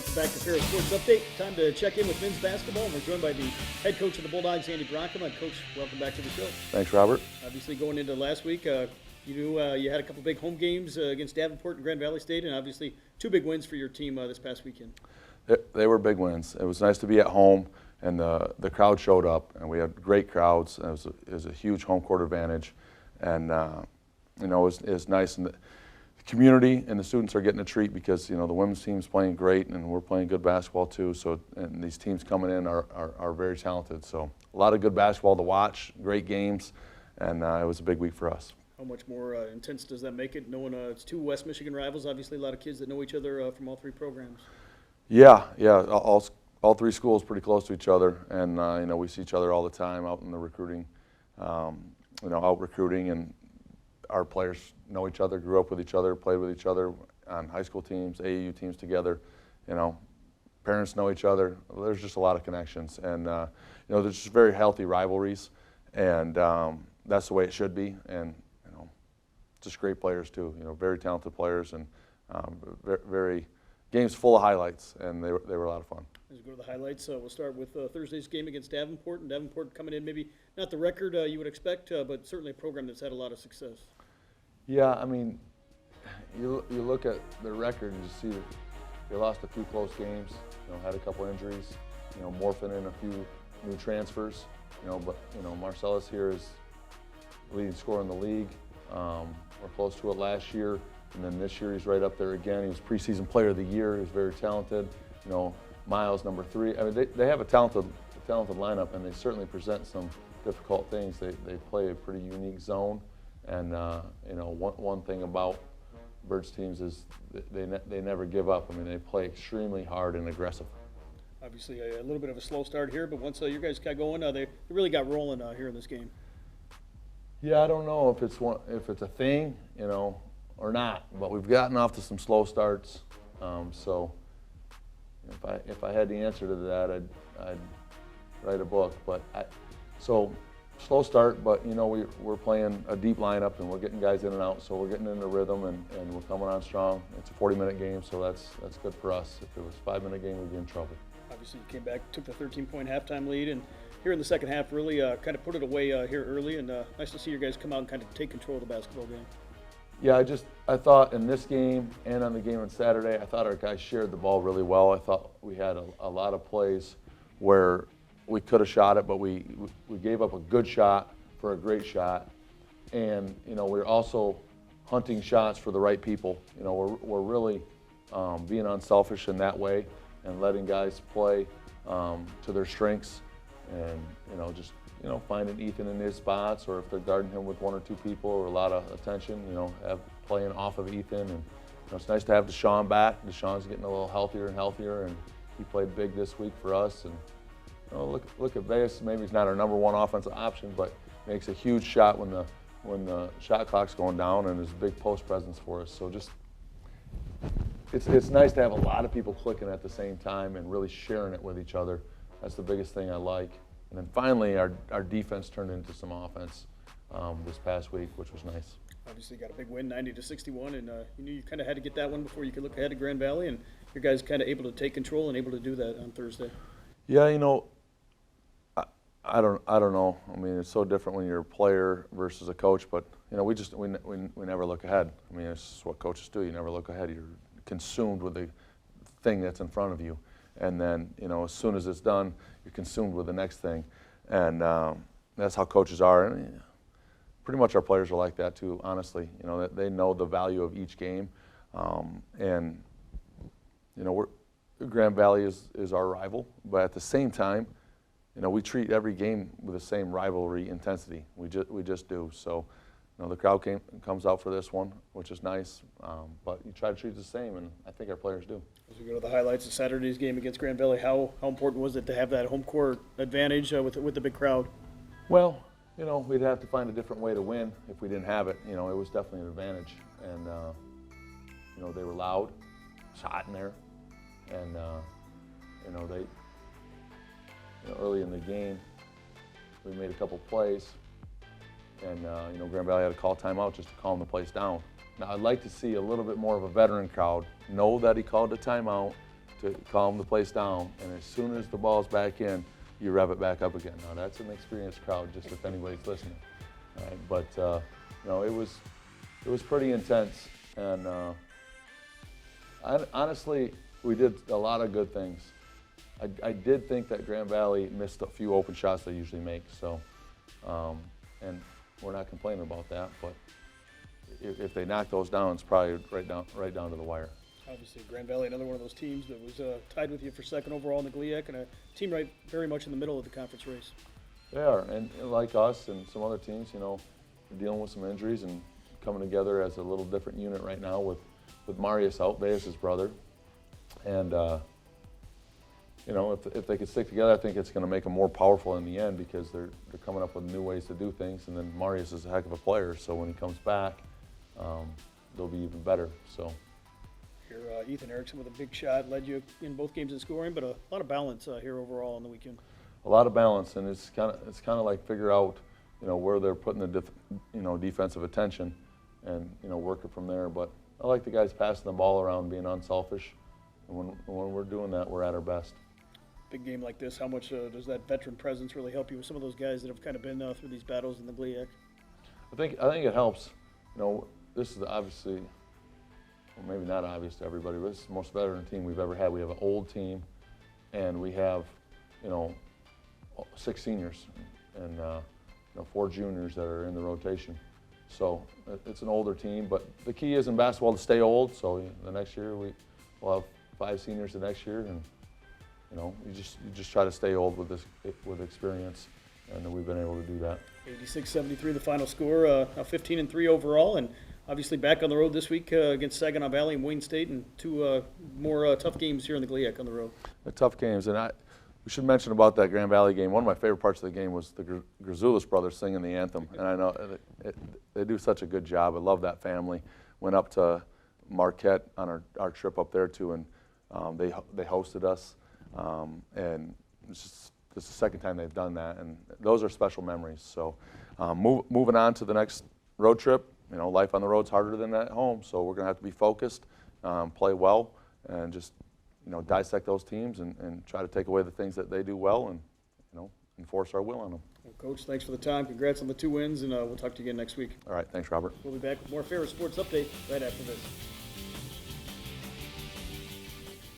Welcome back to Ferris Sports Update. Time to check in with men's basketball, and we're joined by the head coach of the Bulldogs, Andy Bronkema. Coach, welcome back to the show. Thanks, Robert. Obviously, going into last week, you had a couple big home games against Davenport and Grand Valley State, and obviously two big wins for your team this past weekend. They were big wins. It was nice to be at home, and the crowd showed up, and we had great crowds. It was a huge home court advantage, and it was nice. And the community and the students are getting a treat because the women's team's playing great, and we're playing good basketball too. So, and these teams coming in are very talented. So a lot of good basketball to watch, great games, and it was a big week for us. How much more intense does that make it, knowing it's two West Michigan rivals, obviously a lot of kids that know each other from all three programs? Yeah, all three schools pretty close to each other, and we see each other all the time out in the recruiting, out recruiting, and our players know each other, grew up with each other, played with each other on high school teams, AAU teams together. Parents know each other. There's just a lot of connections, and there's just very healthy rivalries, and that's the way it should be. And just great players too. Very talented players, and very games full of highlights, and they were a lot of fun. As we go to the highlights, we'll start with Thursday's game against Davenport, and Davenport coming in maybe not the record you would expect, but certainly a program that's had a lot of success. Yeah, I mean, you look at their record and you see that they lost a few close games, had a couple injuries, morphing in a few new transfers, but Marcellus here is leading scorer in the league. We're close to it last year, and then this year he's right up there again. He was preseason player of the year. He was very talented. Miles, number 3. I mean, they have a talented lineup, and they certainly present some difficult things. They play a pretty unique zone, and one thing about Bird's teams is they never give up. I mean, they play extremely hard and aggressive. Obviously, a little bit of a slow start here, but once you guys got going, they really got rolling here in this game. Yeah, I don't know if it's a thing, or not, but we've gotten off to some slow starts. So if I had the answer to that, I'd write a book. But so slow start, but we're playing a deep lineup, and we're getting guys in and out, so we're getting into rhythm, and we're coming on strong. It's a 40-minute game, so that's good for us. If it was a 5-minute game, we'd be in trouble. Obviously, you came back, took the 13-point halftime lead, and here in the second half, really kind of put it away here early, and nice to see you guys come out and kind of take control of the basketball game. Yeah, I thought in this game and on the game on Saturday, I thought our guys shared the ball really well. I thought we had a lot of plays where we could have shot it, but we gave up a good shot for a great shot. And, we're also hunting shots for the right people. We're really being unselfish in that way and letting guys play to their strengths, and, just finding Ethan in his spots, or if they're guarding him with 1 or 2 people or a lot of attention, playing off of Ethan. And it's nice to have Deshaun back. Deshaun's getting a little healthier and healthier, and he played big this week for us. And look at Vegas. Maybe he's not our number 1 offensive option, but makes a huge shot when the shot clock's going down, and is a big post presence for us. So just it's nice to have a lot of people clicking at the same time and really sharing it with each other. That's the biggest thing I like. And then finally, our defense turned into some offense this past week, which was nice. Obviously, got a big win, 90-61, and you knew you kind of had to get that one before you could look ahead to Grand Valley, and your guys kind of able to take control and able to do that on Thursday. Yeah, I don't know. I mean, it's so different when you're a player versus a coach, but we never look ahead. I mean, it's what coaches do. You never look ahead. You're consumed with the thing that's in front of you. And then, as soon as it's done, you're consumed with the next thing. And that's how coaches are. And pretty much our players are like that too, honestly. They know the value of each game. And, Grand Valley is our rival. But at the same time, we treat every game with the same rivalry intensity. We just do. So, the crowd comes out for this one, which is nice. But you try to treat it the same, and I think our players do. As we go to the highlights of Saturday's game against Grand Valley, how important was it to have that home court advantage with the big crowd? Well, we'd have to find a different way to win if we didn't have it. It was definitely an advantage. And, they were loud. It was hot in there. And, early in the game, we made a couple plays. And, Grand Valley had to call timeout just to calm the place down. Now, I'd like to see a little bit more of a veteran crowd know that he called a timeout, to calm the place down, and as soon as the ball's back in, you rev it back up again. Now that's an experienced crowd, just if anybody's listening. All right, but you know, it was pretty intense, and honestly, we did a lot of good things. I did think that Grand Valley missed a few open shots they usually make, so and we're not complaining about that. But if they knock those down, it's probably right down to the wire. Obviously, Grand Valley, another one of those teams that was tied with you for second overall in the GLIAC, and a team right very much in the middle of the conference race. They are, and like us and some other teams, you know, we're dealing with some injuries and coming together as a little different unit right now with Marius out, Baez' brother, and you know, if they could stick together, I think it's going to make them more powerful in the end because they're coming up with new ways to do things, and then Marius is a heck of a player, so when he comes back, they'll be even better. So. Here, Ethan Erickson with a big shot led you in both games in scoring, but a lot of balance here overall on the weekend. A lot of balance, and it's kind of like figure out, you know, where they're putting the defensive attention, and you know, work it from there. But I like the guys passing the ball around, being unselfish, and when we're doing that, we're at our best. Big game like this, how much does that veteran presence really help you with some of those guys that have kind of been through these battles in the GLIAC? I think it helps. You know, this is obviously, well, maybe not obvious to everybody, but this is the most veteran team we've ever had. We have an old team, and we have, you know, 6 seniors and you know, 4 juniors that are in the rotation. So it's an older team, but the key is in basketball to stay old. So the next year we'll have 5 seniors the next year, and you know, you just try to stay old with experience, and we've been able to do that. 86-73 the final score, now 15-3 overall, and obviously back on the road this week against Saginaw Valley and Wayne State, and 2 more tough games here in the GLIAC on the road. The tough games, and we should mention about that Grand Valley game. One of my favorite parts of the game was the Grzoulis brothers singing the anthem, and I know they do such a good job. I love that family. Went up to Marquette on our trip up there too, and they hosted us, and this is the second time they've done that, and those are special memories. So moving on to the next road trip. You know, life on the road's harder than at home, so we're going to have to be focused, play well, and just, you know, dissect those teams and try to take away the things that they do well and, you know, enforce our will on them. Well, Coach, thanks for the time. Congrats on the 2 wins, and we'll talk to you again next week. All right, thanks, Robert. We'll be back with more Ferris Sports Update right after this.